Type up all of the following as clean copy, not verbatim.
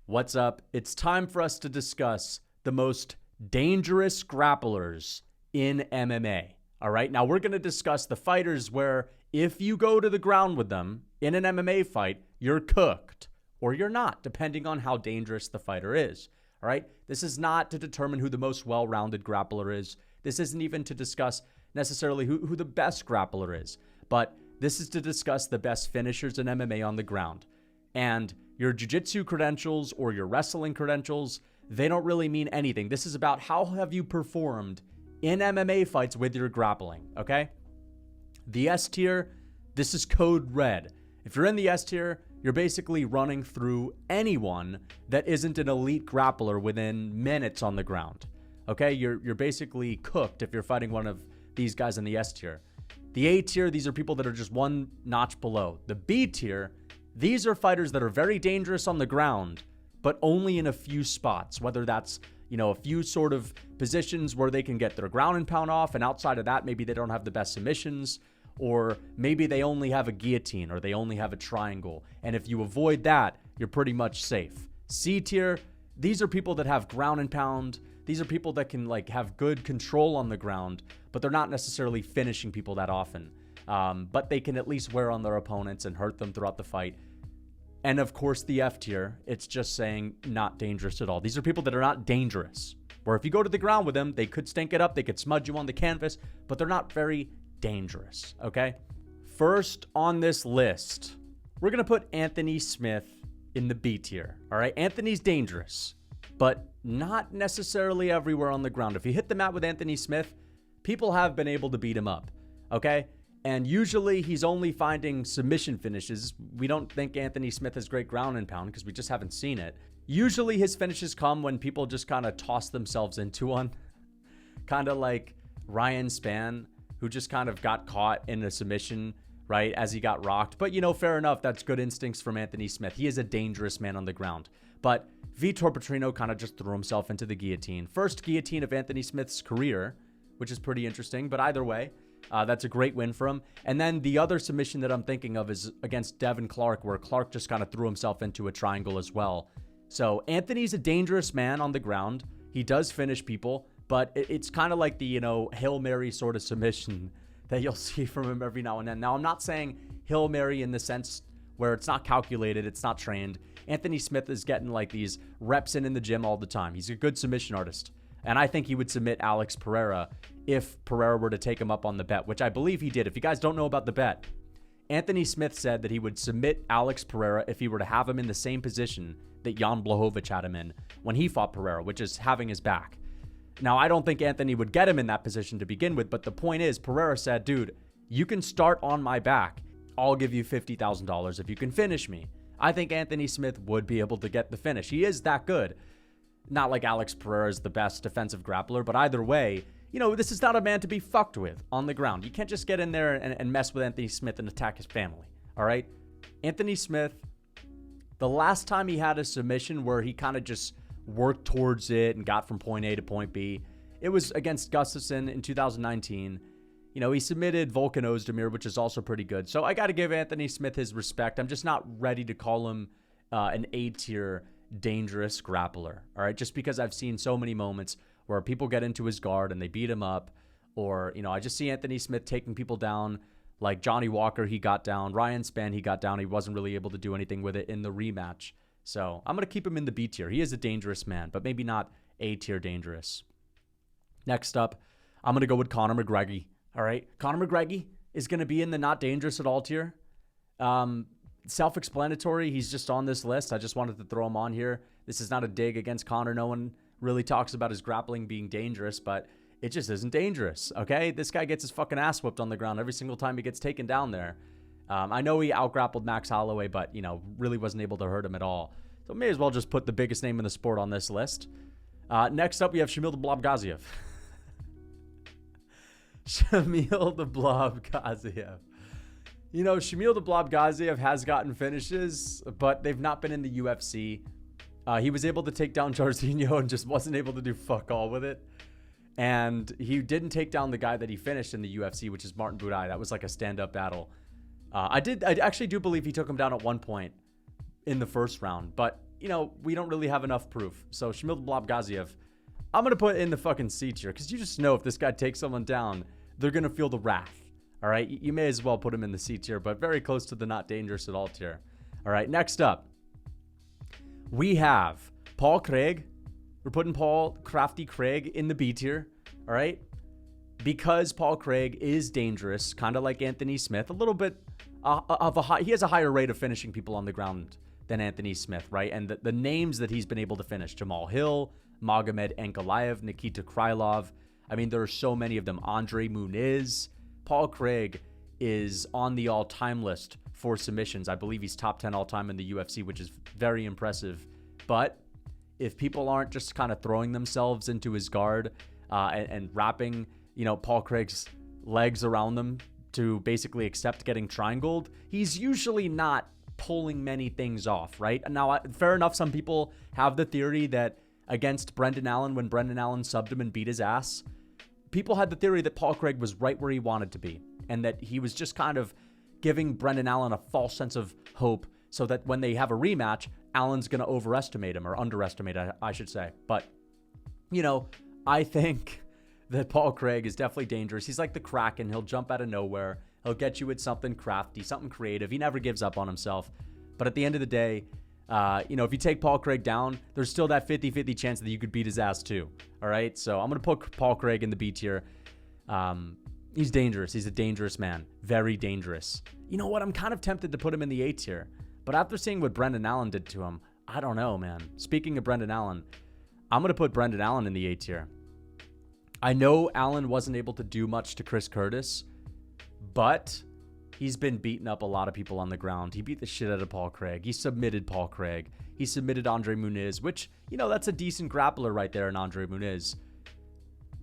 What's up? It's time for us to discuss the most dangerous grapplers in MMA. All right, now we're going to discuss the fighters where if you go to the ground with them in an MMA fight, you're cooked or you're not, depending on how dangerous the fighter is. All right, this is not to determine who the most well-rounded grappler is. This isn't even to discuss necessarily who the best grappler is, but this is to discuss the best finishers in MMA on the ground. And your jiu-jitsu credentials or your wrestling credentials, they don't really mean anything. This is about how have you performed in MMA fights with your grappling, okay? The S tier, this is code red. If you're in the S tier, you're basically running through anyone that isn't an elite grappler within minutes on the ground, okay? You're basically cooked if you're fighting one of these guys in the S tier. The A tier, these are people that are just one notch below. The B tier, these are fighters that are very dangerous on the ground, but only in a few spots, whether that's, a few sort of positions where they can get their ground and pound off, and outside of that, maybe they don't have the best submissions, or maybe they only have a guillotine, or they only have a triangle. And if you avoid that, you're pretty much safe. C tier, these are people that have ground and pound. These are people that can have good control on the ground, but they're not necessarily finishing people that often. But they can at least wear on their opponents and hurt them throughout the fight. And of course, the F tier, it's just saying not dangerous at all. These are people that are not dangerous, where if you go to the ground with them, they could stink it up, they could smudge you on the canvas, but they're not very dangerous, okay? First on this list, we're going to put Anthony Smith in the B tier, all right? Anthony's dangerous, but not necessarily everywhere on the ground. If you hit the mat with Anthony Smith, people have been able to beat him up, okay? And usually he's only finding submission finishes. We don't think Anthony Smith has great ground and pound because we just haven't seen it. Usually his finishes come when people just kind of toss themselves into one. Kind of like Ryan Spann, who just kind of got caught in a submission, right, as he got rocked. But, fair enough. That's good instincts from Anthony Smith. He is a dangerous man on the ground. But Vitor Petrino kind of just threw himself into the guillotine. First guillotine of Anthony Smith's career, which is pretty interesting. But either way, that's a great win for him. And then the other submission that I'm thinking of is against Devin Clark, where Clark just kind of threw himself into a triangle as well. So Anthony's a dangerous man on the ground. He does finish people, but it's kind of like the, Hail Mary sort of submission that you'll see from him every now and then. Now, I'm not saying Hail Mary in the sense where it's not calculated, it's not trained. Anthony Smith is getting these reps in the gym all the time. He's a good submission artist. And I think he would submit Alex Pereira if Pereira were to take him up on the bet, which I believe he did. If you guys don't know about the bet, Anthony Smith said that he would submit Alex Pereira if he were to have him in the same position that Jan Blachowicz had him in when he fought Pereira, which is having his back. Now, I don't think Anthony would get him in that position to begin with, but the point is, Pereira said, dude, you can start on my back. I'll give you $50,000 if you can finish me. I think Anthony Smith would be able to get the finish. He is that good. Not like Alex Pereira is the best defensive grappler, but either way, this is not a man to be fucked with on the ground. You can't just get in there and mess with Anthony Smith and attack his family, all right? Anthony Smith, the last time he had a submission where he kind of just worked towards it and got from point A to point B, it was against Gustafsson in 2019. He submitted Volkanovski, which is also pretty good. So I got to give Anthony Smith his respect. I'm just not ready to call him an A-tier dangerous grappler, all right? Just because I've seen so many moments where people get into his guard and they beat him up, or, I just see Anthony Smith taking people down, like Johnny Walker, he got down. Ryan Spann, he got down. He wasn't really able to do anything with it in the rematch. So I'm going to keep him in the B tier. He is a dangerous man, but maybe not A tier dangerous. Next up, I'm going to go with Conor McGregor, all right? Conor McGregor is going to be in the not dangerous at all tier. Self-explanatory. He's just on this list. I just wanted to throw him on here. This is not a dig against Conor. No one really talks about his grappling being dangerous, but it just isn't dangerous, okay? This guy gets his fucking ass whipped on the ground every single time he gets taken down there. I know he out-grappled Max Holloway, but, really wasn't able to hurt him at all. So may as well just put the biggest name in the sport on this list. Next up, we have Shamil the Blob Gaziev. Shamil the Blob Gaziev. Shamil the Blob Gaziev has gotten finishes, but they've not been in the UFC. He was able to take down Jairzinho and just wasn't able to do fuck all with it. And he didn't take down the guy that he finished in the UFC, which is Martin Buday. That was like a stand-up battle. I actually do believe he took him down at one point in the first round, but we don't really have enough proof. So Shamil Blabgaziev, I'm going to put in the fucking C tier because you just know if this guy takes someone down, they're going to feel the wrath. All right. You may as well put him in the C tier, but very close to the not dangerous at all tier. All right. Next up, we have Paul Craig. We're putting Paul Crafty Craig in the B tier. All right. Because Paul Craig is dangerous, kind of like Anthony Smith, a little bit he has a higher rate of finishing people on the ground than Anthony Smith, right? And the names that he's been able to finish, Jamal Hill, Magomed Ankalaev, Nikita Krylov. I mean, there are so many of them. Andre Muniz. Paul Craig is on the all-time list for submissions. I believe he's top 10 all-time in the UFC, which is very impressive. But if people aren't just kind of throwing themselves into his guard and wrapping, Paul Craig's legs around them to basically accept getting triangled, he's usually not pulling many things off, right? Now, fair enough, some people have the theory that against Brendan Allen, when Brendan Allen subbed him and beat his ass, people had the theory that Paul Craig was right where he wanted to be and that he was just kind of giving Brendan Allen a false sense of hope so that when they have a rematch, Allen's going to overestimate him, or underestimate, I should say. But, I think that Paul Craig is definitely dangerous. He's like the Kraken. He'll jump out of nowhere. He'll get you with something crafty, something creative. He never gives up on himself. But at the end of the day, if you take Paul Craig down, there's still that 50-50 chance that you could beat his ass too. All right? So I'm going to put Paul Craig in the B tier. He's dangerous. He's a dangerous man. Very dangerous. You know what? I'm kind of tempted to put him in the A tier. But after seeing what Brendan Allen did to him, I don't know, man. Speaking of Brendan Allen, I'm going to put Brendan Allen in the A tier. I know Allen wasn't able to do much to Chris Curtis, but he's been beating up a lot of people on the ground. He beat the shit out of Paul Craig. He submitted Paul Craig. He submitted Andre Muniz, which, that's a decent grappler right there in Andre Muniz.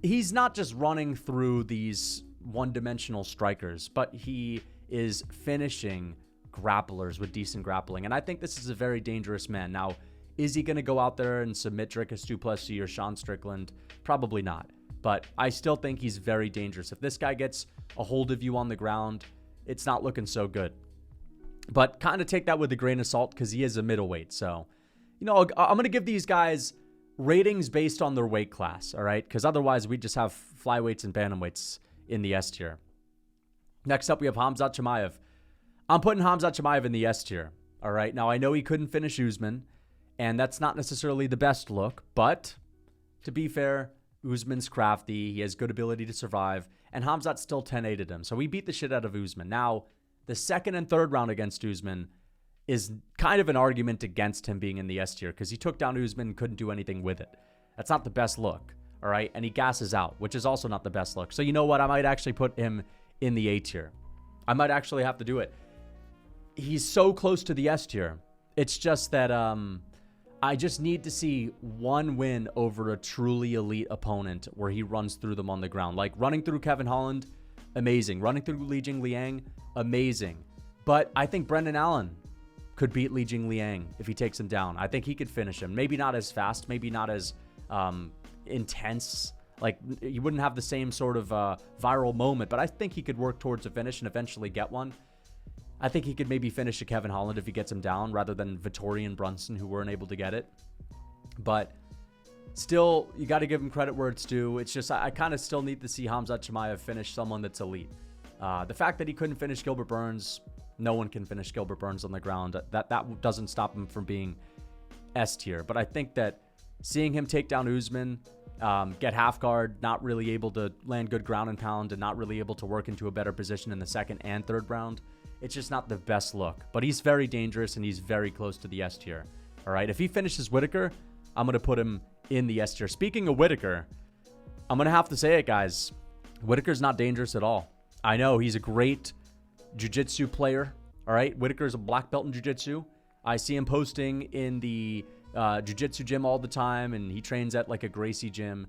He's not just running through these one-dimensional strikers, but he is finishing grapplers with decent grappling. And I think this is a very dangerous man. Now, is he going to go out there and submit Dricus du Plessis or Sean Strickland? Probably not. But I still think he's very dangerous. If this guy gets a hold of you on the ground, it's not looking so good. But kind of take that with a grain of salt because he is a middleweight. So, I'm going to give these guys ratings based on their weight class, all right? Because otherwise we just have flyweights and bantamweights in the S tier. Next up, we have Khamzat Chimaev. I'm putting Khamzat Chimaev in the S tier, all right? Now, I know he couldn't finish Usman, and that's not necessarily the best look. But to be fair, Usman's crafty. He has good ability to survive. And Khamzat still 10-8'd him. So he beat the shit out of Usman. Now, the second and third round against Usman is kind of an argument against him being in the S tier because he took down Usman and couldn't do anything with it. That's not the best look, all right? And he gasses out, which is also not the best look. So you know what? I might actually put him in the A tier. I might actually have to do it. He's so close to the S tier. It's just that I just need to see one win over a truly elite opponent where he runs through them on the ground. Like running through Kevin Holland, amazing. Running through Li Jingliang, amazing. But I think Brendan Allen could beat Li Jingliang if he takes him down. I think he could finish him. Maybe not as fast, maybe not as intense. Like you wouldn't have the same sort of viral moment, but I think he could work towards a finish and eventually get one. I think he could maybe finish a Kevin Holland if he gets him down rather than Vittori and Brunson, who weren't able to get it. But still, you got to give him credit where it's due. It's just I kind of still need to see Khamzat Chimaev finish someone that's elite. The fact that he couldn't finish Gilbert Burns, no one can finish Gilbert Burns on the ground. That doesn't stop him from being S tier. But I think that seeing him take down Usman, get half guard, not really able to land good ground and pound, and not really able to work into a better position in the second and third round, it's just not the best look. But he's very dangerous, and he's very close to the S tier. All right, if he finishes Whitaker, I'm going to put him in the S tier. Speaking of Whitaker, I'm going to have to say it, guys. Whitaker's not dangerous at all. I know he's a great jiu-jitsu player. All right, Whitaker's a black belt in jiu-jitsu. I see him posting in the jiu-jitsu gym all the time, and he trains at like a Gracie gym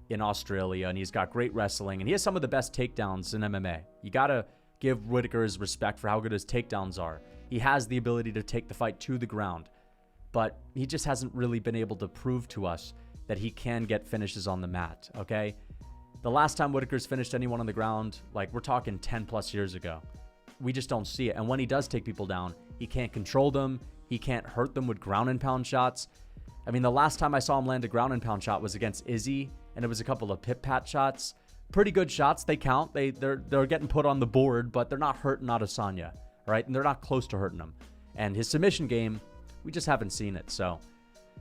in Australia, and he's got great wrestling, and he has some of the best takedowns in MMA. You got to give Whitaker his respect for how good his takedowns are. He has the ability to take the fight to the ground, but he just hasn't really been able to prove to us that he can get finishes on the mat, okay? The last time Whitaker's finished anyone on the ground, like we're talking 10 plus years ago, we just don't see it. And when he does take people down, he can't control them. he can't hurt them with ground and pound shots. I mean, the last time I saw him land a ground and pound shot was against Izzy, and it was a couple of pit-pat shots. Pretty good shots. They count. They're getting put on the board, but they're not hurting Adesanya, right? And they're not close to hurting him. And his submission game, we just haven't seen it. So,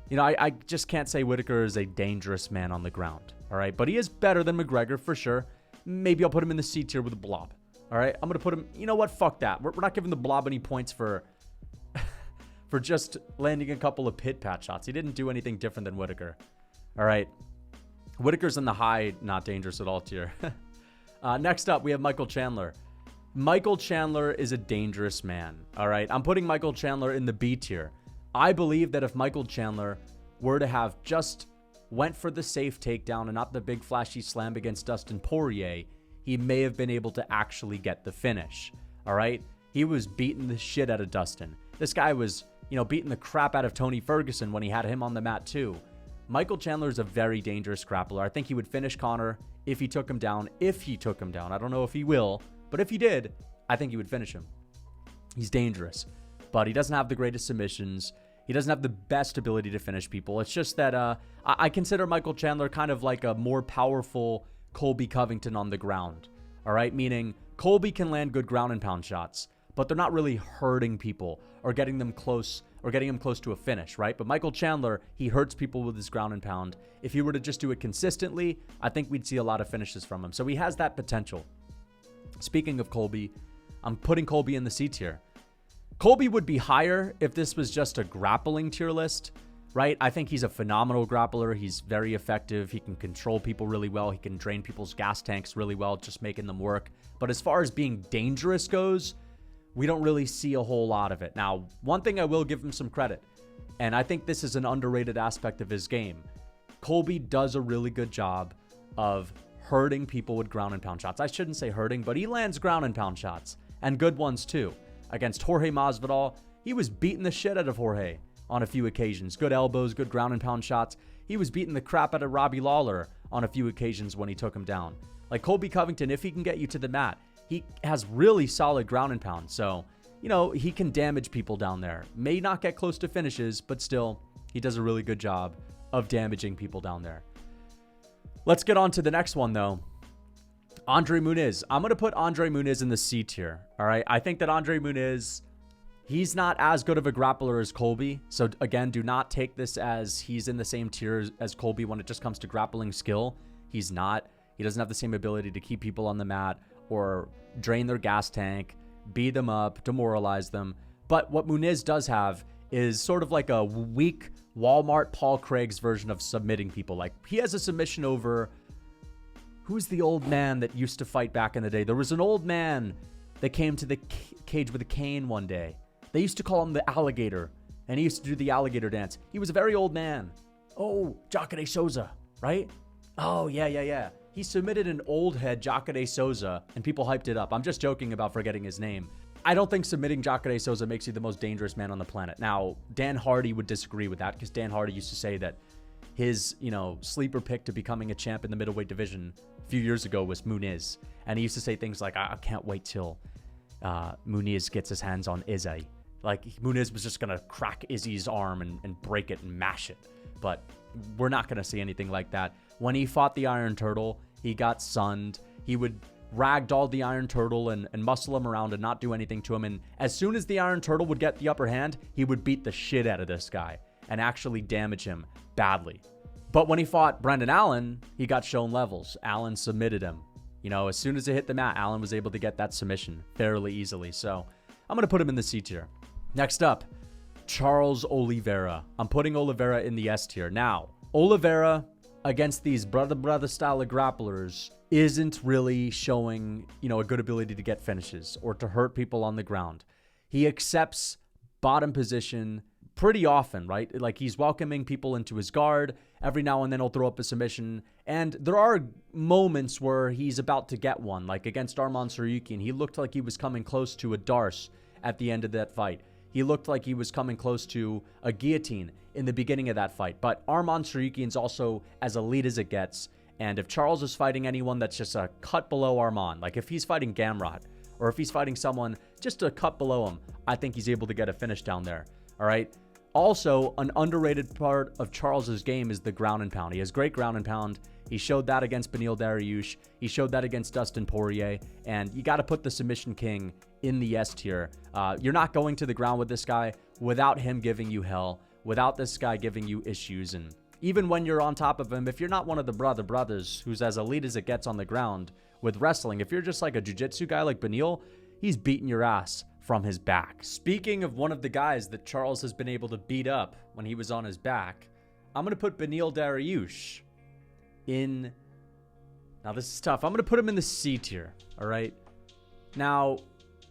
you know, I just can't say Whittaker is a dangerous man on the ground, all right? But he is better than McGregor for sure. Maybe I'll put him in the C tier with a blob, all right? I'm going to put him, you know what? Fuck that. We're not giving the blob any points for just landing a couple of pit-pat shots. He didn't do anything different than Whittaker, all right? Whittaker's in the high, not dangerous at all tier. Next up, we have Michael Chandler. Michael Chandler is a dangerous man, all right? I'm putting Michael Chandler in the B tier. I believe that if Michael Chandler were to have just went for the safe takedown and not the big flashy slam against Dustin Poirier, he may have been able to actually get the finish, all right? He was beating the shit out of Dustin. This guy was, you know, beating the crap out of Tony Ferguson when he had him on the mat too. Michael Chandler is a very dangerous grappler. I think he would finish Conor if he took him down. I don't know if he will, but if he did, I think he would finish him. He's dangerous, but he doesn't have the greatest submissions. He doesn't have the best ability to finish people. It's just that I consider Michael Chandler kind of like a more powerful Colby Covington on the ground, all right? Meaning Colby can land good ground and pound shots, but they're not really hurting people or getting them close or getting him close to a finish, right? But Michael Chandler, he hurts people with his ground and pound. If he were to just do it consistently, I think we'd see a lot of finishes from him. So he has that potential. Speaking of Colby, I'm putting Colby in the C tier. Colby would be higher if this was just a grappling tier list, right? I think he's a phenomenal grappler. He's very effective. He can control people really well. He can drain people's gas tanks really well, just making them work. But as far as being dangerous goes, we don't really see a whole lot of it. Now, one thing I will give him some credit, and I think this is an underrated aspect of his game. Colby does a really good job of hurting people with ground and pound shots. I shouldn't say hurting, but he lands ground and pound shots, and good ones too. Against Jorge Masvidal, he was beating the shit out of Jorge on a few occasions. Good elbows, good ground and pound shots. He was beating the crap out of Robbie Lawler on a few occasions when he took him down. Like Colby Covington, if he can get you to the mat, he has really solid ground and pound. So, you know, he can damage people down there. May not get close to finishes, but still, he does a really good job of damaging people down there. Let's get on to the next one, though. Andre Muniz. I'm going to put Andre Muniz in the C tier. All right. I think that Andre Muniz, he's not as good of a grappler as Colby. So, again, do not take this as he's in the same tier as Colby when it just comes to grappling skill. He's not. He doesn't have the same ability to keep people on the mat or drain their gas tank, beat them up, demoralize them. But what Muniz does have is sort of like a weak Walmart Paul Craig's version of submitting people. Like, he has a submission over... Who's the old man that used to fight back in the day? There was an old man that came to the cage with a cane one day. They used to call him the alligator, and he used to do the alligator dance. He was a very old man. Oh, Jacare Souza, right? Oh, yeah. He submitted an old head, Jacare Souza, and people hyped it up. I'm just joking about forgetting his name. I don't think submitting Jacare Souza makes you the most dangerous man on the planet. Now, Dan Hardy would disagree with that because Dan Hardy used to say that his, sleeper pick to becoming a champ in the middleweight division a few years ago was Muniz. And he used to say things like, I can't wait till Muniz gets his hands on Izzy. Like, Muniz was just going to crack Izzy's arm and break it and mash it. But we're not going to see anything like that. When he fought the Iron Turtle, he got sunned. He would ragdoll the Iron Turtle and muscle him around and not do anything to him. And as soon as the Iron Turtle would get the upper hand, he would beat the shit out of this guy and actually damage him badly. But when he fought Brendan Allen, he got shown levels. Allen submitted him. As soon as it hit the mat, Allen was able to get that submission fairly easily. So I'm going to put him in the C tier. Next up, Charles Oliveira. I'm putting Oliveira in the S tier. Now, Oliveira against these brother style of grapplers isn't really showing, a good ability to get finishes or to hurt people on the ground. He accepts bottom position pretty often, right? Like, he's welcoming people into his guard. Every now and then he'll throw up a submission. And there are moments where he's about to get one, like against Arman Tsarukyan. He looked like he was coming close to a Darce at the end of that fight. He looked like he was coming close to a guillotine in the beginning of that fight. But Arman Tsarukyan's also as elite as it gets. And if Charles is fighting anyone that's just a cut below Arman, like if he's fighting Gamrot, or if he's fighting someone just a cut below him, I think he's able to get a finish down there. All right. Also, an underrated part of Charles's game is the ground and pound. He has great ground and pound. He showed that against Beneil Dariush. He showed that against Dustin Poirier. And you got to put the submission king in the S tier. You're not going to the ground with this guy without him giving you hell, without this guy giving you issues. And even when you're on top of him, if you're not one of the brothers who's as elite as it gets on the ground with wrestling, if you're just like a jiu-jitsu guy like Beneil, he's beating your ass from his back. Speaking of one of the guys that Charles has been able to beat up when he was on his back, I'm going to put Beneil Dariush in... Now, this is tough. I'm going to put him in the C tier, all right? Now,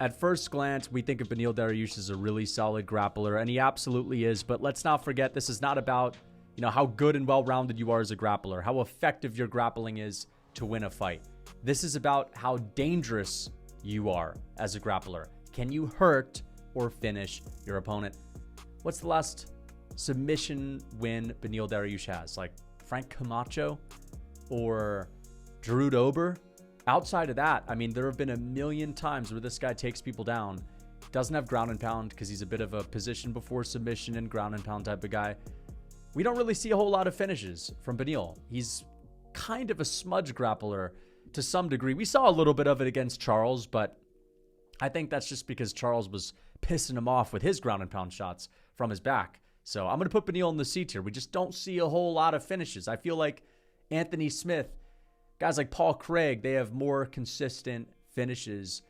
at first glance, we think of Beneil Dariush as a really solid grappler, and he absolutely is, but let's not forget this is not about, how good and well-rounded you are as a grappler, how effective your grappling is to win a fight. This is about how dangerous you are as a grappler. Can you hurt or finish your opponent? What's the last submission win Beneil Dariush has? Like Frank Camacho or Drew Dober? Outside of that, there have been a million times where this guy takes people down. Doesn't have ground and pound because he's a bit of a position before submission and ground and pound type of guy. We don't really see a whole lot of finishes from Beneil. He's kind of a smudge grappler to some degree. We saw a little bit of it against Charles, but I think that's just because Charles was pissing him off with his ground and pound shots from his back. So I'm going to put Beneil in the C tier. We just don't see a whole lot of finishes. I feel like Anthony Smith, guys like Paul Craig, they have more consistent finishes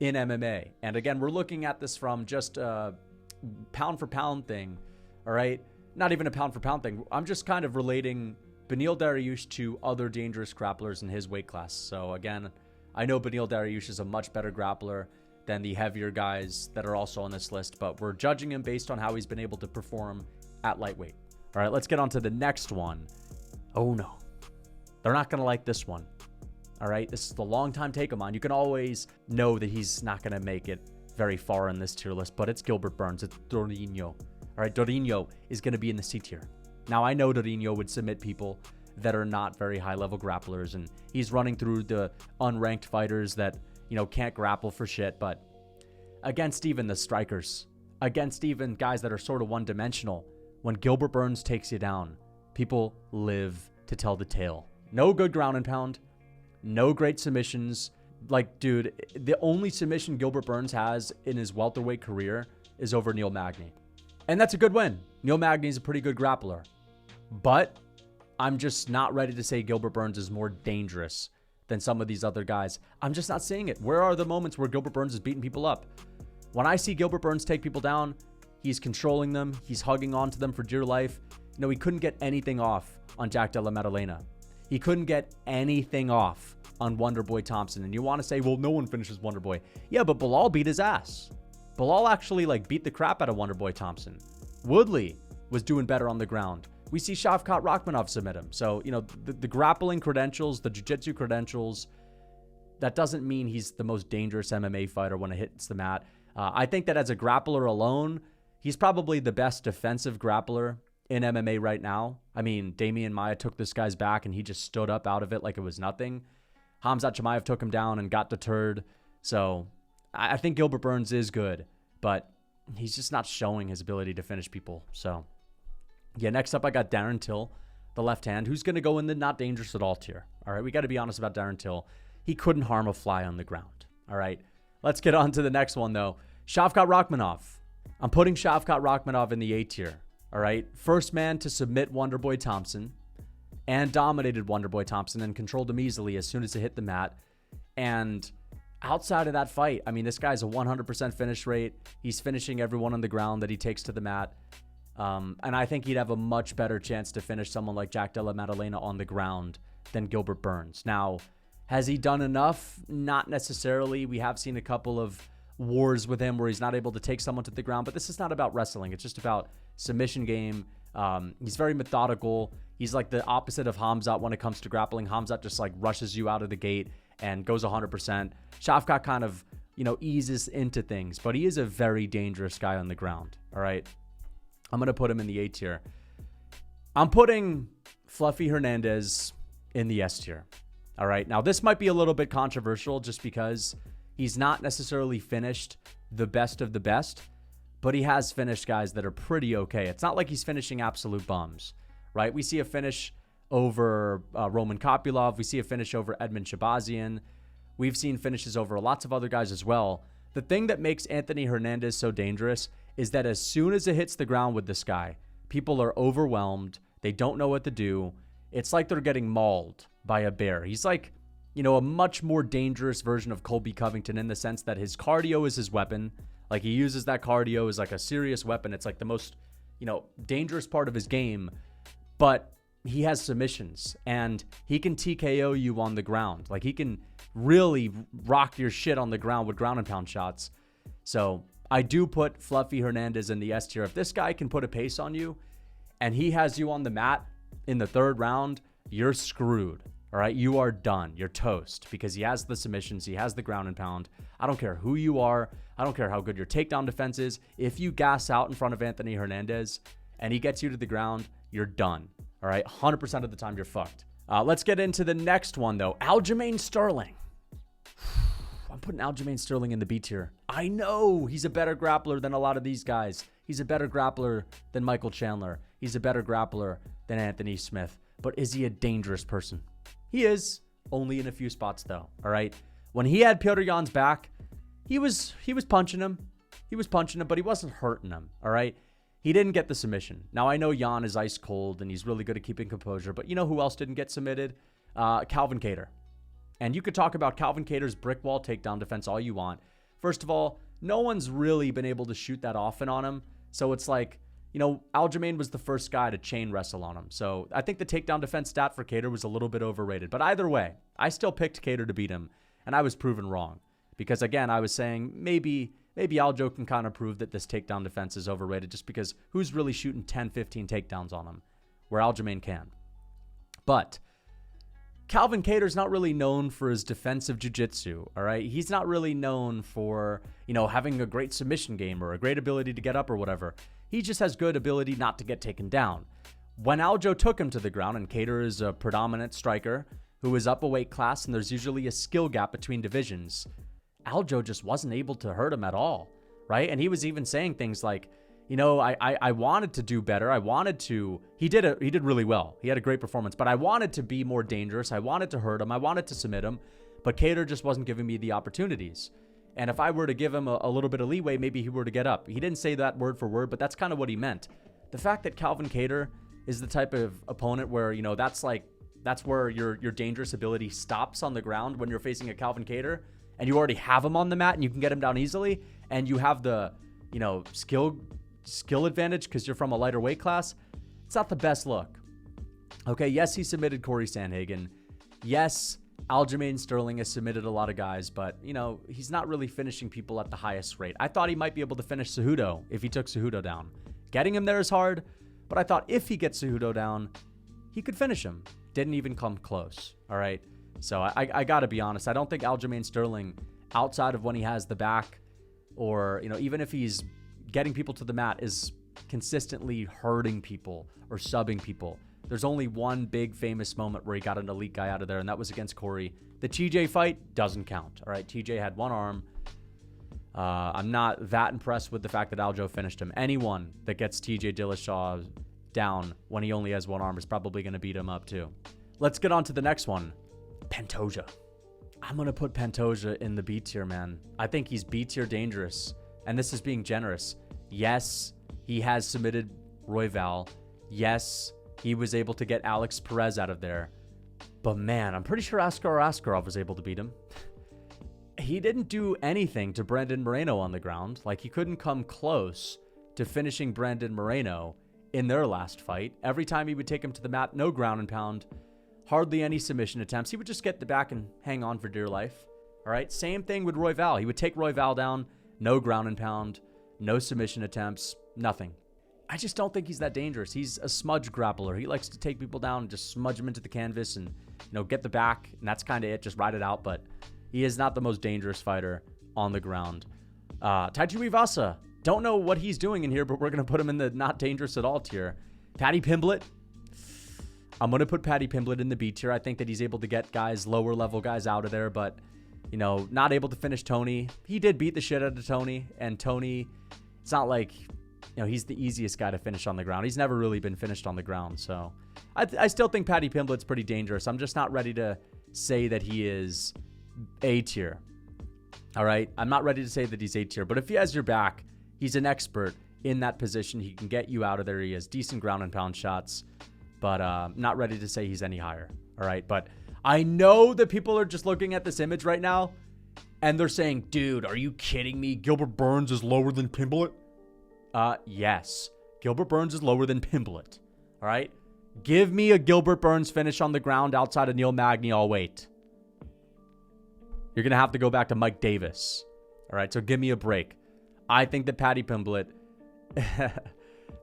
in MMA. And again, we're looking at this from just a pound for pound thing, all right? Not even a pound for pound thing. I'm just kind of relating Beneil Dariush to other dangerous grapplers in his weight class. So again, I know Beneil Dariush is a much better grappler than the heavier guys that are also on this list, but we're judging him based on how he's been able to perform at lightweight. All right, let's get on to the next one. Oh no, they're not going to like this one. All right, this is the long time take of mine. You can always know that he's not going to make it very far in this tier list, but it's Gilbert Burns. It's Dorinho. All right, Dorinho is going to be in the C tier. Now, I know Dorinho would submit people that are not very high-level grapplers, and he's running through the unranked fighters that, can't grapple for shit, but against even the strikers, against even guys that are sort of one-dimensional, when Gilbert Burns takes you down, people live to tell the tale. No good ground and pound, no great submissions. Like, dude, the only submission Gilbert Burns has in his welterweight career is over Neil Magny. And that's a good win. Neil Magny's a pretty good grappler. But I'm just not ready to say Gilbert Burns is more dangerous than some of these other guys. I'm just not seeing it. Where are the moments where Gilbert Burns is beating people up? When I see Gilbert Burns take people down, he's controlling them. He's hugging onto them for dear life. He couldn't get anything off on Jack Della Maddalena. He couldn't get anything off on Wonderboy Thompson. And you want to say, well, no one finishes Wonderboy. Yeah, but Bilal beat his ass. Bilal actually beat the crap out of Wonderboy Thompson. Woodley was doing better on the ground. We see Shavkat Rakhmonov submit him. So, the grappling credentials, the jiu-jitsu credentials, that doesn't mean he's the most dangerous MMA fighter when it hits the mat. I think that as a grappler alone, he's probably the best defensive grappler in MMA right now. Damian Maia took this guy's back and he just stood up out of it like it was nothing. Khamzat Chimaev took him down and got deterred. So I think Gilbert Burns is good, but he's just not showing his ability to finish people. So yeah, next up I got Darren Till, the left hand, who's going to go in the not dangerous at all tier. All right, we got to be honest about Darren Till. He couldn't harm a fly on the ground. All right, let's get on to the next one, though. Shavkat Rakhmonov. I'm putting Shavkat Rakhmonov in the A tier. All right, first man to submit Wonderboy Thompson and dominated Wonderboy Thompson and controlled him easily as soon as it hit the mat. And outside of that fight, this guy's a 100% finish rate. He's finishing everyone on the ground that he takes to the mat. And I think he'd have a much better chance to finish someone like Jack Della Maddalena on the ground than Gilbert Burns. Now, has he done enough? Not necessarily. We have seen a couple of wars with him where he's not able to take someone to the ground, but this is not about wrestling. It's just about submission game. He's very methodical. He's like the opposite of Khamzat when it comes to grappling. Khamzat just rushes you out of the gate and goes 100%. Shavkat kind of, eases into things, but he is a very dangerous guy on the ground. All right. I'm going to put him in the A tier. I'm putting Fluffy Hernandez in the S tier. All right. Now, this might be a little bit controversial just because he's not necessarily finished the best of the best, but he has finished guys that are pretty okay. It's not like he's finishing absolute bums, right? We see a finish over Roman Kopylov. We see a finish over Edmund Shabazian. We've seen finishes over lots of other guys as well. The thing that makes Anthony Hernandez so dangerous is that as soon as it hits the ground with this guy, people are overwhelmed. They don't know what to do. It's like they're getting mauled by a bear. He's like, a much more dangerous version of Colby Covington in the sense that his cardio is his weapon. Like, he uses that cardio as like a serious weapon. It's like the most, dangerous part of his game. But he has submissions and he can TKO you on the ground. Like, he can really rock your shit on the ground with ground and pound shots. So I do put Fluffy Hernandez in the S tier. If this guy can put a pace on you and he has you on the mat in the third round, you're screwed. All right, you are done. You're toast because he has the submissions. He has the ground and pound. I don't care who you are. I don't care how good your takedown defense is. If you gas out in front of Anthony Hernandez and he gets you to the ground, you're done. All right, 100% of the time you're fucked. Let's get into the next one, though. Aljamain Sterling. I'm putting Aljamain Sterling in the B tier. I know he's a better grappler than a lot of these guys. He's a better grappler than Michael Chandler. He's a better grappler than Anthony Smith. But is he a dangerous person? He is, only in a few spots, though. All right. When he had Petr Yan's back, he was punching him. He was punching him, but he wasn't hurting him. All right. He didn't get the submission. Now, I know Yan is ice cold and he's really good at keeping composure, but you know who else didn't get submitted? Calvin Kattar. And you could talk about Calvin Kattar's brick wall takedown defense all you want. First of all, no one's really been able to shoot that often on him. So it's like, Aljamain was the first guy to chain wrestle on him. So I think the takedown defense stat for Kattar was a little bit overrated. But either way, I still picked Kattar to beat him. And I was proven wrong. Because again, I was saying maybe Aljo can kind of prove that this takedown defense is overrated just because who's really shooting 10, 15 takedowns on him where Aljamain can. But Calvin Kattar's not really known for his defensive jiu-jitsu, all right? He's not really known for, having a great submission game or a great ability to get up or whatever. He just has good ability not to get taken down. When Aljo took him to the ground, and Kattar is a predominant striker who is up a weight class and there's usually a skill gap between divisions, Aljo just wasn't able to hurt him at all, right? And he was even saying things like, I wanted to do better. He did really well. He had a great performance, but I wanted to be more dangerous. I wanted to hurt him. I wanted to submit him, but Kattar just wasn't giving me the opportunities. And if I were to give him a little bit of leeway, maybe he were to get up. He didn't say that word for word, but that's kind of what he meant. The fact that Calvin Kattar is the type of opponent where, that's where your dangerous ability stops on the ground when you're facing a Calvin Kattar and you already have him on the mat and you can get him down easily and you have the, skill advantage because you're from a lighter weight class. It's not the best look. Okay, yes, he submitted Corey Sandhagen. Yes, Aljamain Sterling has submitted a lot of guys, but, he's not really finishing people at the highest rate. I thought he might be able to finish Cejudo if he took Cejudo down. Getting him there is hard, but I thought if he gets Cejudo down, he could finish him. Didn't even come close, all right? So I got to be honest. I don't think Aljamain Sterling, outside of when he has the back or, even if he's getting people to the mat, is consistently hurting people or subbing people. There's only one big famous moment where he got an elite guy out of there, and that was against Corey. The TJ fight doesn't count, all right? TJ had one arm. I'm not that impressed with the fact that Aljo finished him. Anyone that gets TJ Dillashaw down when he only has one arm is probably going to beat him up too. Let's get on to the next one. Pantoja. I'm going to put Pantoja in the B tier, man. I think he's B tier dangerous, and this is being generous. Yes, he has submitted Royval. Yes, he was able to get Alex Perez out of there. But man, I'm pretty sure Askar Askarov was able to beat him. He didn't do anything to Brandon Moreno on the ground. Like, he couldn't come close to finishing Brandon Moreno in their last fight. Every time he would take him to the mat, no ground and pound, hardly any submission attempts. He would just get the back and hang on for dear life. All right, same thing with Royval. He would take Royval down, no ground and pound, no submission attempts, nothing. I just don't think he's that dangerous. He's a smudge grappler. He likes to take people down and just smudge them into the canvas and, get the back, and that's kind of it. Just ride it out, but he is not the most dangerous fighter on the ground. Tai Tuivasa, don't know what he's doing in here, but we're going to put him in the not dangerous at all tier. Paddy Pimblett, I'm going to put Paddy Pimblett in the B tier. I think that he's able to get guys, lower level guys out of there, but, not able to finish Tony. He did beat the shit out of Tony, and Tony it's not like, he's the easiest guy to finish on the ground. He's never really been finished on the ground. So I still think Paddy Pimblett's pretty dangerous. I'm just not ready to say that he is A tier. All right. I'm not ready to say that he's A tier, but if he has your back, he's an expert in that position. He can get you out of there. He has decent ground and pound shots, but not ready to say he's any higher. All right. But I know that people are just looking at this image right now and they're saying, dude, are you kidding me? Gilbert Burns is lower than Pimblett? Yes. Gilbert Burns is lower than Pimblett. All right. Give me a Gilbert Burns finish on the ground outside of Neil Magny. I'll wait. You're going to have to go back to Mike Davis. All right. So give me a break. I think that Paddy Pimblett,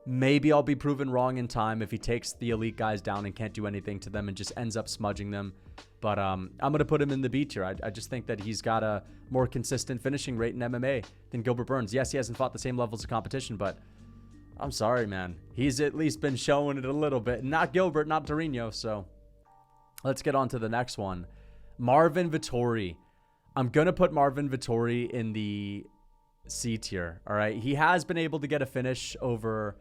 maybe I'll be proven wrong in time if he takes the elite guys down and can't do anything to them and just ends up smudging them. But I'm going to put him in the B tier. I just think that he's got a more consistent finishing rate in MMA than Gilbert Burns. Yes, he hasn't fought the same levels of competition, but I'm sorry, man. He's at least been showing it a little bit. Not Gilbert, not Torino. So let's get on to the next one. Marvin Vettori. I'm going to put Marvin Vettori in the C tier. All right. He has been able to get a finish over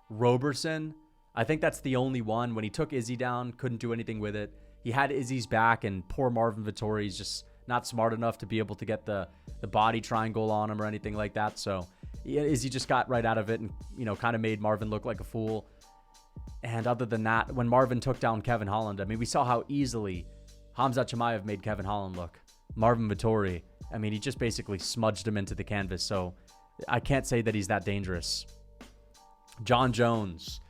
Roberson. I think that's the only one. When he took Izzy down, couldn't do anything with it. He had Izzy's back, and poor Marvin Vettori is just not smart enough to be able to get the body triangle on him or anything like that. So Izzy just got right out of it and, kind of made Marvin look like a fool. And other than that, when Marvin took down Kevin Holland, I mean, we saw how easily Khamzat Chimaev made Kevin Holland look. Marvin Vettori, I mean, he just basically smudged him into the canvas. So I can't say that he's that dangerous. John Jones.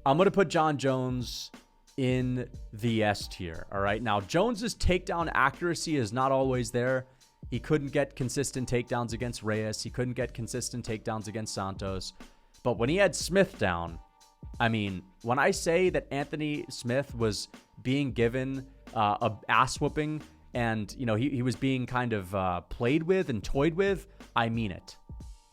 I'm going to put John Jones in the S tier. All right. Now, Jones's takedown accuracy is not always there. He couldn't get consistent takedowns against Reyes. He couldn't get consistent takedowns against Santos. But when he had Smith down, I mean, when I say that Anthony Smith was being given a ass whooping and, he was being kind of played with and toyed with, I mean it.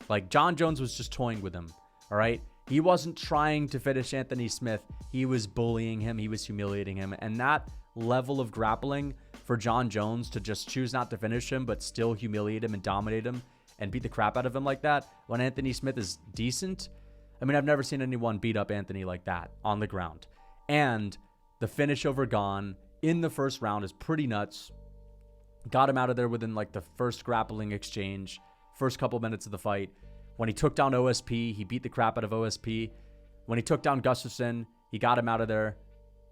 Like, John Jones was just toying with him. All right. He wasn't trying to finish Anthony Smith. He was bullying him. He was humiliating him. And that level of grappling for John Jones to just choose not to finish him, but still humiliate him and dominate him and beat the crap out of him like that when Anthony Smith is decent. I mean, I've never seen anyone beat up Anthony like that on the ground. And the finish over Gane in the first round is pretty nuts. Got him out of there within like the first grappling exchange, first couple minutes of the fight. When he took down OSP, he beat the crap out of OSP. When he took down Gustafsson, he got him out of there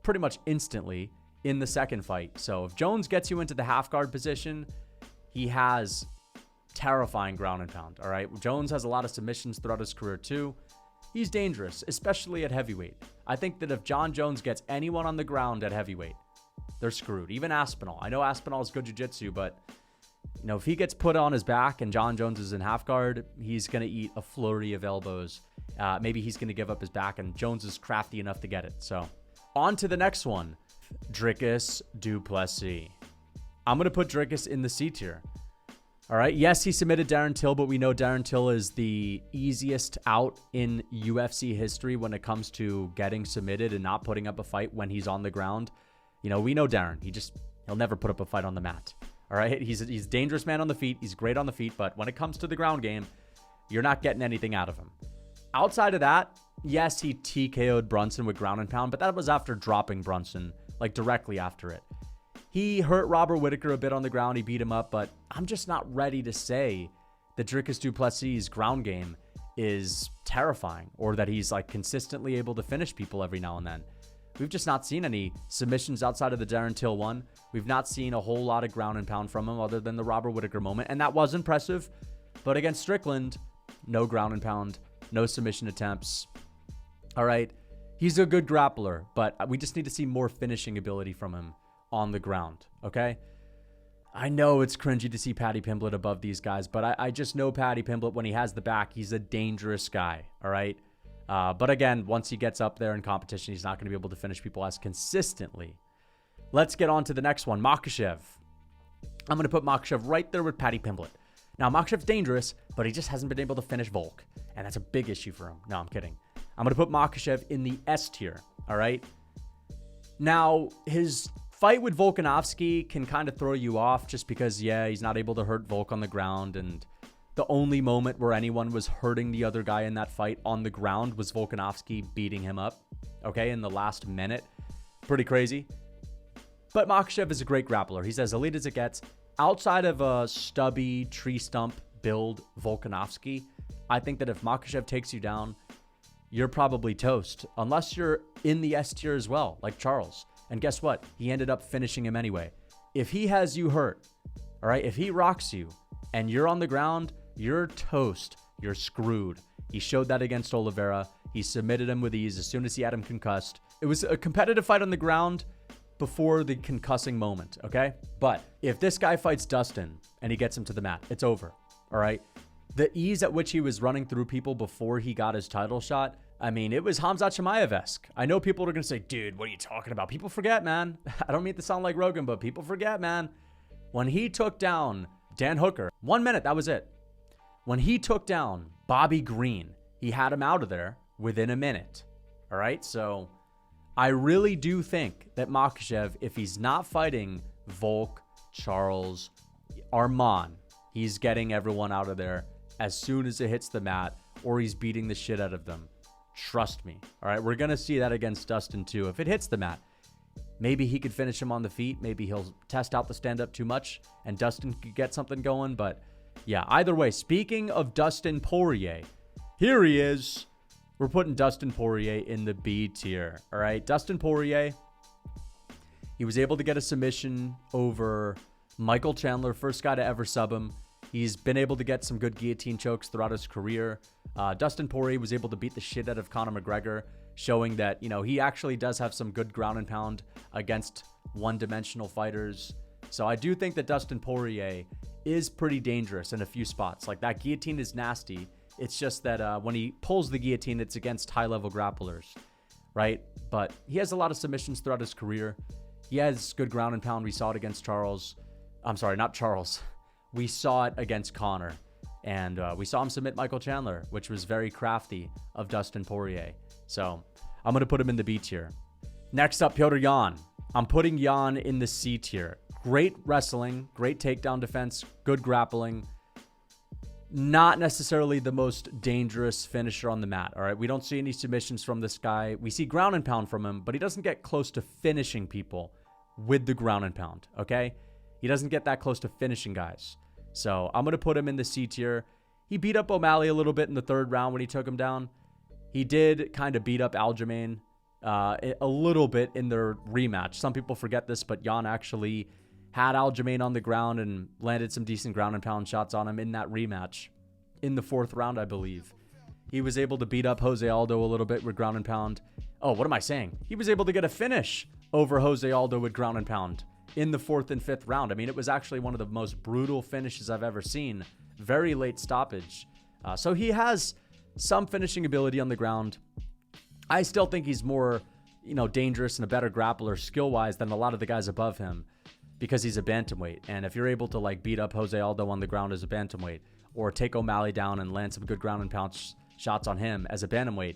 pretty much instantly in the second fight. So if Jones gets you into the half guard position, he has terrifying ground and pound. All right. Jones has a lot of submissions throughout his career too. He's dangerous, especially at heavyweight. I think that if John Jones gets anyone on the ground at heavyweight, they're screwed. Even Aspinall. I know Aspinall is good jiu-jitsu, but if he gets put on his back and John Jones is in half guard, he's going to eat a flurry of elbows. Maybe he's going to give up his back, and Jones is crafty enough to get it. So on to the next one, Dricus du Plessis. I'm going to put Dricus in the C tier. All right. Yes, he submitted Darren Till, but we know Darren Till is the easiest out in UFC history when it comes to getting submitted and not putting up a fight when he's on the ground. We know Darren. He'll never put up a fight on the mat. All right. He's a dangerous man on the feet. He's great on the feet. But when it comes to the ground game, you're not getting anything out of him. Outside of that, yes, he TKO'd Brunson with ground and pound, but that was after dropping Brunson, like directly after it. He hurt Robert Whittaker a bit on the ground. He beat him up, but I'm just not ready to say that Dricus du Plessis' ground game is terrifying or that he's like consistently able to finish people every now and then. We've just not seen any submissions outside of the Darren Till one. We've not seen a whole lot of ground and pound from him other than the Robert Whittaker moment, and that was impressive. But against Strickland, no ground and pound, no submission attempts. All right, he's a good grappler, but we just need to see more finishing ability from him on the ground, okay? I know it's cringy to see Paddy Pimblett above these guys, but I just know Paddy Pimblett, when he has the back, he's a dangerous guy, all right? But again, once he gets up there in competition, he's not going to be able to finish people as consistently. Let's get on to the next one, Makhachev. I'm going to put Makhachev right there with Paddy Pimblett. Now, Makhachev's dangerous, but he just hasn't been able to finish Volk, and that's a big issue for him. No, I'm kidding. I'm going to put Makhachev in the S tier, all right? Now, his fight with Volkanovski can kind of throw you off just because, yeah, he's not able to hurt Volk on the ground, and The only moment where anyone was hurting the other guy in that fight on the ground was Volkanovski beating him up, okay, in the last minute. Pretty crazy. But Makhachev is a great grappler. He's as elite as it gets. Outside of a stubby tree stump build Volkanovski, I think that if Makhachev takes you down, you're probably toast, unless you're in the S tier as well, like Charles. And guess what? He ended up finishing him anyway. If he has you hurt, all right, if he rocks you and you're on the ground, you're toast. You're screwed. He showed that against Oliveira. He submitted him with ease as soon as he had him concussed. It was a competitive fight on the ground before the concussing moment, okay? But if this guy fights Dustin and he gets him to the mat, it's over, all right? The ease at which he was running through people before he got his title shot, I mean, it was Khamzat Chimaev-esque. I know people are going to say, dude, what are you talking about? People forget, man. I don't mean to sound like Rogan, but people forget, man. When he took down Dan Hooker, 1 minute, that was it. When he took down Bobby Green, he had him out of there within a minute. All right. So I really do think that Makhachev, if he's not fighting Volk, Charles, Arman, he's getting everyone out of there as soon as it hits the mat, or he's beating the shit out of them. Trust me. All right. We're going to see that against Dustin too. If it hits the mat, maybe he could finish him on the feet. Maybe he'll test out the stand-up too much and Dustin could get something going. But yeah, either way, speaking of Dustin Poirier, here he is. We're putting Dustin Poirier in the B tier. All right. Dustin Poirier, he was able to get a submission over Michael Chandler, first guy to ever sub him. He's been able to get some good guillotine chokes throughout his career. Dustin Poirier was able to beat the shit out of Conor McGregor, showing that, you know, he actually does have some good ground and pound against one-dimensional fighters. So I do think that Dustin Poirier is pretty dangerous in a few spots. Like, that guillotine is nasty. It's just that when he pulls the guillotine, it's against high-level grapplers, right? But he has a lot of submissions throughout his career. He has good ground and pound. We saw it against Charles. I'm sorry, not Charles. We saw it against Conor. And we saw him submit Michael Chandler, which was very crafty of Dustin Poirier. So I'm going to put him in the B tier. Next up, Petr Yan. I'm putting Yan in the C tier. Great wrestling, great takedown defense, good grappling. Not necessarily the most dangerous finisher on the mat, all right? We don't see any submissions from this guy. We see ground and pound from him, but he doesn't get close to finishing people with the ground and pound, okay? He doesn't get that close to finishing guys. So I'm going to put him in the C tier. He beat up O'Malley a little bit in the third round when he took him down. He did kind of beat up Aljamain a little bit in their rematch. Some people forget this, but Yan actually had Aljamain on the ground and landed some decent ground and pound shots on him in that rematch. In the fourth round, I believe. He was able to beat up Jose Aldo a little bit with ground and pound. Oh, what am I saying? He was able to get a finish over Jose Aldo with ground and pound in the fourth and fifth round. I mean, it was actually one of the most brutal finishes I've ever seen. Very late stoppage. So he has some finishing ability on the ground. I still think he's more, dangerous and a better grappler skill-wise than a lot of the guys above him because he's a bantamweight. And if you're able to beat up Jose Aldo on the ground as a bantamweight or take O'Malley down and land some good ground and pound shots on him as a bantamweight,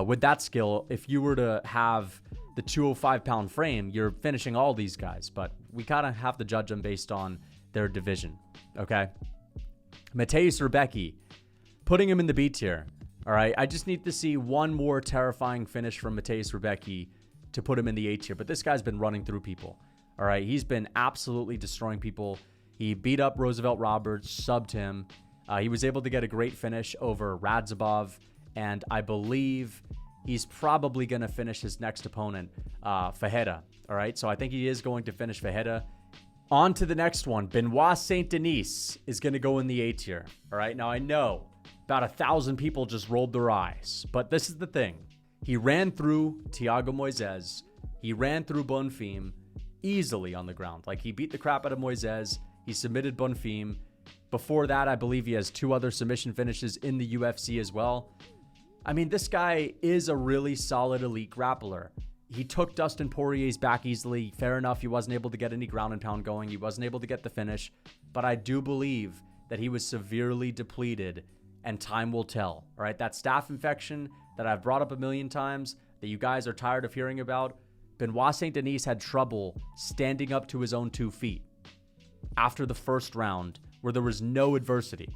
with that skill, if you were to have the 205-pound frame, you're finishing all these guys. But we kind of have to judge them based on their division, okay? Mateusz Rebecki, putting him in the B tier, all right? I just need to see one more terrifying finish from Mateusz Rebecki to put him in the A tier. But this guy's been running through people, all right? He's been absolutely destroying people. He beat up Roosevelt Roberts, subbed him. He was able to get a great finish over Radzhabov, and I believe he's probably going to finish his next opponent, Fajeda. All right, so I think he is going to finish Fajeda. On to the next one. Benoit Saint-Denis is going to go in the A tier. All right, now I know about 1,000 people just rolled their eyes, but this is the thing. He ran through Thiago Moises. He ran through Bonfim easily on the ground. He beat the crap out of Moises. He submitted Bonfim. Before that, I believe he has 2 other submission finishes in the UFC as well. I mean, this guy is a really solid elite grappler. He took Dustin Poirier's back easily. Fair enough, he wasn't able to get any ground and pound going. He wasn't able to get the finish. But I do believe that he was severely depleted, and time will tell. All right, that staph infection that I've brought up a million times that you guys are tired of hearing about, Benoit Saint-Denis had trouble standing up to his own 2 feet after the first round where there was no adversity.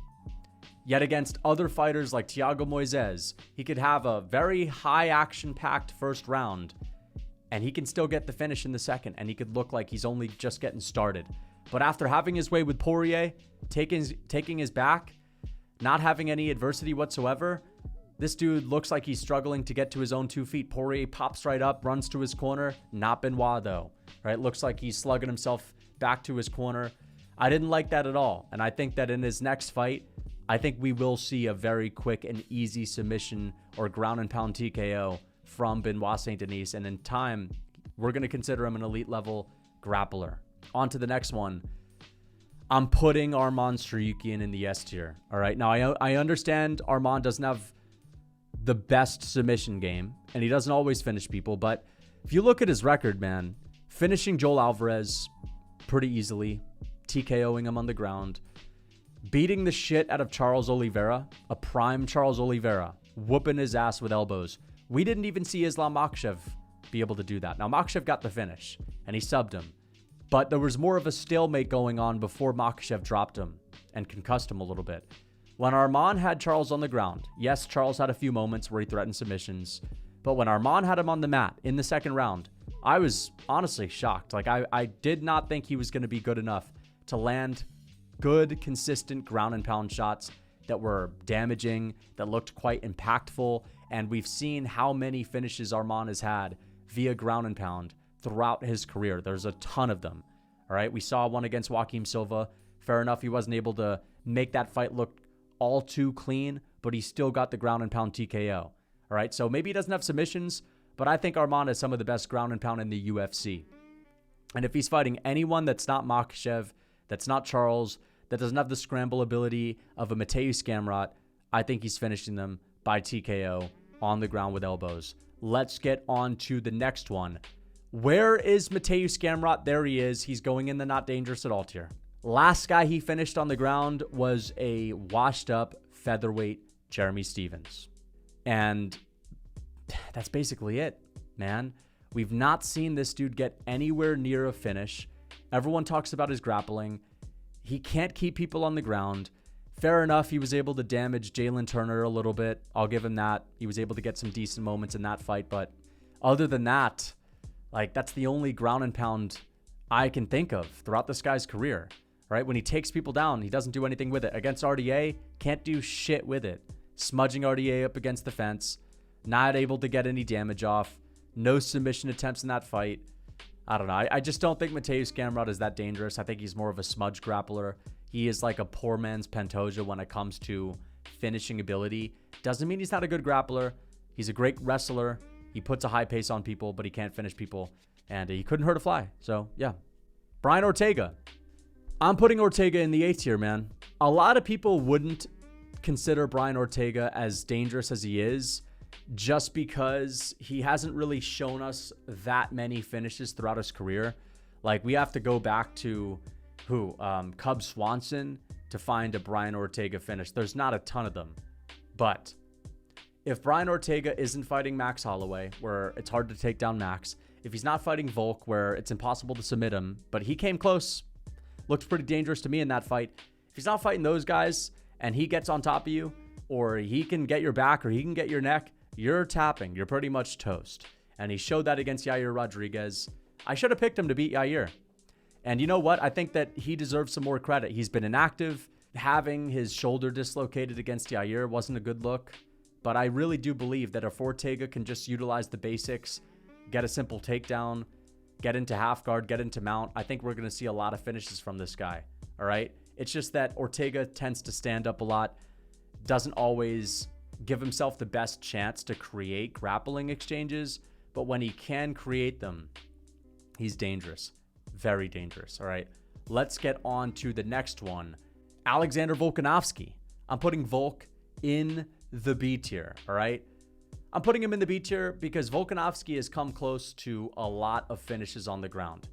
Yet against other fighters like Thiago Moises, he could have a very high action-packed first round, and he can still get the finish in the second, and he could look like he's only just getting started. But after having his way with Poirier, taking his back, not having any adversity whatsoever, this dude looks like he's struggling to get to his own 2 feet. Poirier pops right up, runs to his corner. Not Benoit, though. Right? Looks like he's slugging himself back to his corner. I didn't like that at all. And I think that in his next fight, I think we will see a very quick and easy submission or ground and pound TKO from Benoit Saint Denis. And in time, we're going to consider him an elite level grappler. On to the next one. I'm putting Arman Tsarukyan in the S tier. All right. Now, I understand Arman doesn't have the best submission game, and he doesn't always finish people. But if you look at his record, man, finishing Joel Alvarez pretty easily, TKOing him on the ground, beating the shit out of Charles Oliveira, a prime Charles Oliveira, whooping his ass with elbows. We didn't even see Islam Makhachev be able to do that. Now, Makhachev got the finish, and he subbed him. But there was more of a stalemate going on before Makhachev dropped him and concussed him a little bit. When Arman had Charles on the ground, yes, Charles had a few moments where he threatened submissions, but when Arman had him on the mat in the second round, I was honestly shocked. Like, I did not think he was going to be good enough to land good, consistent ground and pound shots that were damaging, that looked quite impactful, and we've seen how many finishes Arman has had via ground and pound throughout his career. There's a ton of them. All right, we saw one against Joaquim Silva. Fair enough, he wasn't able to make that fight look all too clean, but he still got the ground and pound TKO. All right, so maybe he doesn't have submissions, but I think Arman is some of the best ground and pound in the UFC. And if he's fighting anyone that's not Makhachev, that's not Charles, that doesn't have the scramble ability of a Mateusz Gamrot, I think he's finishing them by TKO on the ground with elbows. Let's get on to the next one. Where is Mateusz Gamrot? There he is. He's going in the not dangerous at all tier. Last guy he finished on the ground was a washed up featherweight Jeremy Stephens. And that's basically it, man. We've not seen this dude get anywhere near a finish. Everyone talks about his grappling. He can't keep people on the ground. Fair enough, he was able to damage Jalen Turner a little bit. I'll give him that. He was able to get some decent moments in that fight. But other than that, like, that's the only ground and pound I can think of throughout this guy's career. Right? When he takes people down, he doesn't do anything with it. Against RDA, can't do shit with it. Smudging RDA up against the fence. Not able to get any damage off. No submission attempts in that fight. I don't know. I just don't think Mateusz Gamrot is that dangerous. I think he's more of a smudge grappler. He is like a poor man's Pantoja when it comes to finishing ability. Doesn't mean he's not a good grappler. He's a great wrestler. He puts a high pace on people, but he can't finish people. And he couldn't hurt a fly. So, yeah. Brian Ortega. I'm putting Ortega in the A tier, man. A lot of people wouldn't consider Brian Ortega as dangerous as he is just because he hasn't really shown us that many finishes throughout his career. Like, we have to go back to Cub Swanson to find a Brian Ortega finish. There's not a ton of them. But if Brian Ortega isn't fighting Max Holloway, where it's hard to take down Max, if he's not fighting Volk, where it's impossible to submit him, but he came close, looked pretty dangerous to me in that fight. If he's not fighting those guys and he gets on top of you, or he can get your back or he can get your neck, you're tapping. You're pretty much toast. And he showed that against Yair Rodriguez. I should have picked him to beat Yair. And you know what? I think that he deserves some more credit. He's been inactive. Having his shoulder dislocated against Yair wasn't a good look. But I really do believe that if Ortega can just utilize the basics, get a simple takedown, get into half guard, get into mount, I think we're going to see a lot of finishes from this guy. All right? It's just that Ortega tends to stand up a lot, doesn't always give himself the best chance to create grappling exchanges, but when he can create them, he's dangerous. Very dangerous. All right? Let's get on to the next one. Alexander Volkanovski. I'm putting Volk in the B tier. All right? I'm putting him in the B tier because Volkanovski has come close to a lot of finishes on the ground.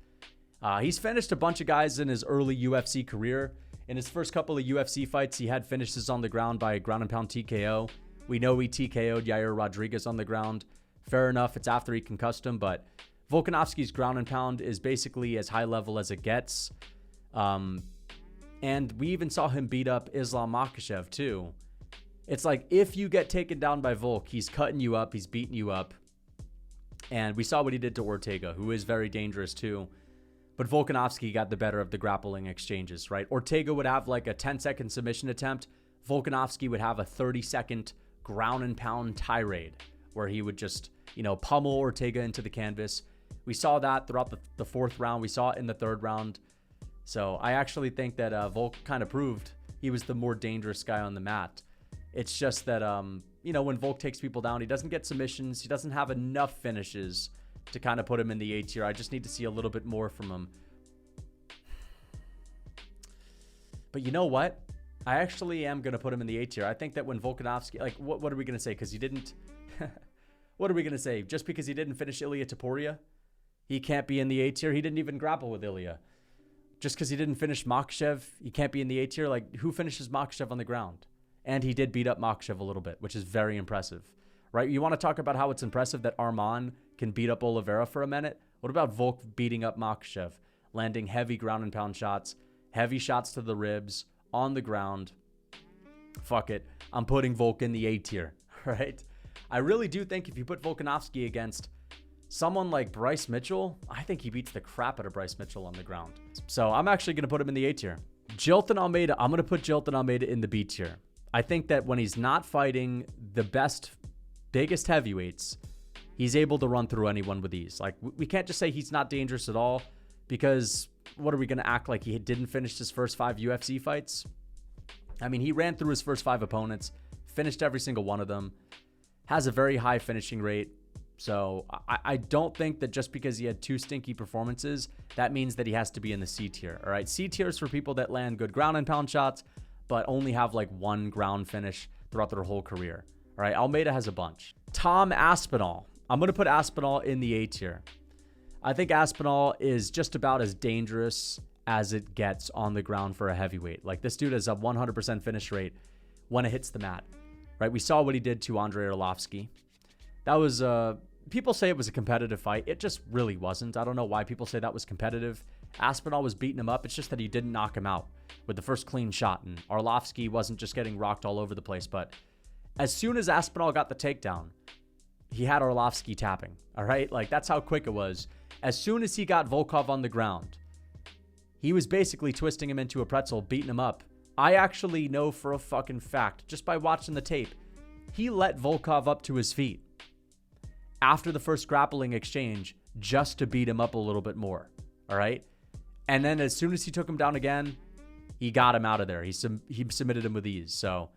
He's finished a bunch of guys in his early UFC career. In his first couple of UFC fights, he had finishes on the ground by ground and pound TKO. We know he TKO'd Yair Rodriguez on the ground. Fair enough, it's after he concussed him, but Volkanovski's ground and pound is basically as high level as it gets. And we even saw him beat up Islam Makhachev too It's like if you get taken down by Volk, he's cutting you up, he's beating you up. And we saw what he did to Ortega, who is very dangerous too. But Volkanovski got the better of the grappling exchanges, right? Ortega would have like a 10-second submission attempt. Volkanovski would have a 30-second ground and pound tirade where he would just, pummel Ortega into the canvas. We saw that throughout the fourth round. We saw it in the third round. So I actually think that Volk kind of proved he was the more dangerous guy on the mat. It's just that, when Volk takes people down, he doesn't get submissions. He doesn't have enough finishes to kind of put him in the A tier. I just need to see a little bit more from him. But you know what? I actually am going to put him in the A tier. I think that when Volkanovski, like, what are we going to say? Because he didn't, what are we going to say? Just because he didn't finish Ilia Topuria, he can't be in the A tier. He didn't even grapple with Ilia. Just because he didn't finish Makhachev, he can't be in the A tier. Like, who finishes Makhachev on the ground? And he did beat up Makhachev a little bit, which is very impressive, right? You want to talk about how it's impressive that Arman can beat up Oliveira for a minute? What about Volk beating up Makhachev, landing heavy ground and pound shots, heavy shots to the ribs, on the ground? Fuck it. I'm putting Volk in the A tier, right? I really do think if you put Volkanovski against someone like Bryce Mitchell, I think he beats the crap out of Bryce Mitchell on the ground. So I'm actually going to put him in the A tier. Jilton Almeida, I'm going to put Jilton Almeida in the B tier. I think that when he's not fighting the biggest heavyweights, he's able to run through anyone with ease. Like, we can't just say he's not dangerous at all, because what are we going to act like he didn't finish his first 5 UFC fights? I mean, he ran through his first 5 opponents, finished every single one of them, has a very high finishing rate. So I don't think that just because he had 2 stinky performances, that means that he has to be in the C tier. All right, C tier is for people that land good ground and pound shots, but only have like 1 ground finish throughout their whole career. All right, Almeida has a bunch. Tom Aspinall. I'm going to put Aspinall in the A tier. I think Aspinall is just about as dangerous as it gets on the ground for a heavyweight. Like, this dude has a 100% finish rate when it hits the mat, right? We saw what he did to Andrei Arlovski. That was, people say it was a competitive fight. It just really wasn't. I don't know why people say that was competitive. Aspinall was beating him up. It's just that he didn't knock him out with the first clean shot. And Arlovski wasn't just getting rocked all over the place. But as soon as Aspinall got the takedown, he had Arlovski tapping. All right? Like, that's how quick it was. As soon as he got Volkov on the ground, he was basically twisting him into a pretzel, beating him up. I actually know for a fucking fact, just by watching the tape, he let Volkov up to his feet after the first grappling exchange just to beat him up a little bit more. All right? And then as soon as he took him down again, he got him out of there. He submitted him with ease. So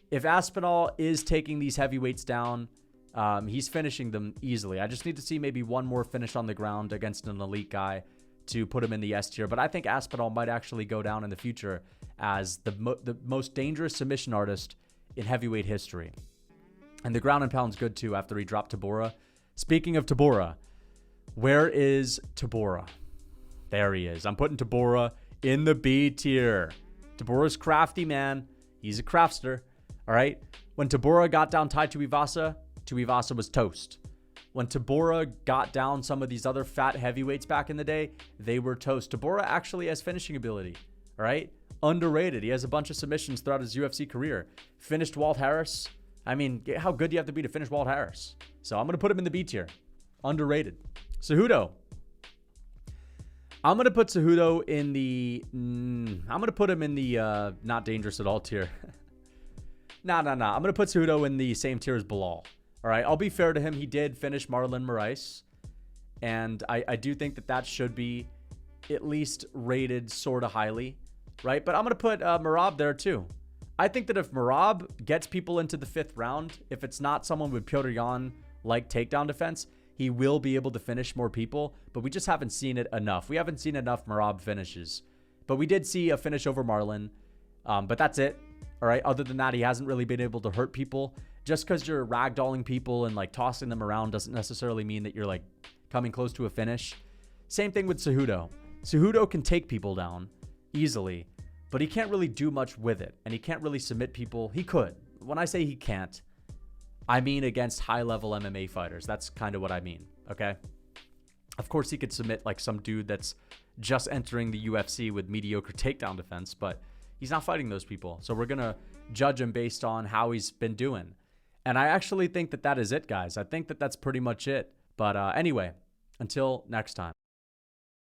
if Aspinall is taking these heavyweights down, he's finishing them easily. I just need to see maybe one more finish on the ground against an elite guy to put him in the S tier. But I think Aspinall might actually go down in the future as the most dangerous submission artist in heavyweight history. And the ground and pound's good too after he dropped Tabora. Speaking of Tabora, where is Tabora? There he is. I'm putting Tabora in the B tier. Tabora's crafty, man. He's a craftster. All right? When Tabora got down Tai Tuivasa was toast. When Tabora got down some of these other fat heavyweights back in the day, they were toast. Tabora actually has finishing ability. All right? Underrated. He has a bunch of submissions throughout his UFC career. Finished Walt Harris. I mean, how good do you have to be to finish Walt Harris? So I'm going to put him in the B tier. Underrated. Cejudo. I'm going to put Cejudo in the... I'm going to put him in the not dangerous at all tier. Nah. I'm going to put Cejudo in the same tier as Bilal. All right, I'll be fair to him. He did finish Marlon Moraes. And I do think that should be at least rated sort of highly. Right? But I'm going to put Merab there too. I think that if Merab gets people into the 5th round, if it's not someone with Petr Yan-like takedown defense, he will be able to finish more people, but we just haven't seen it enough. We haven't seen enough Merab finishes. But we did see a finish over Marlon, but that's it. All right, other than that, he hasn't really been able to hurt people. Just because you're ragdolling people and like tossing them around doesn't necessarily mean that you're like coming close to a finish. Same thing with Cejudo. Cejudo can take people down easily, but he can't really do much with it, and he can't really submit people. He could. When I say he can't, I mean against high-level MMA fighters. That's kind of what I mean, okay? Of course, he could submit like some dude that's just entering the UFC with mediocre takedown defense, but He's not fighting those people. So we're going to judge him based on how he's been doing. And I actually think that that is it, guys. I think that that's pretty much it. But anyway, until next time.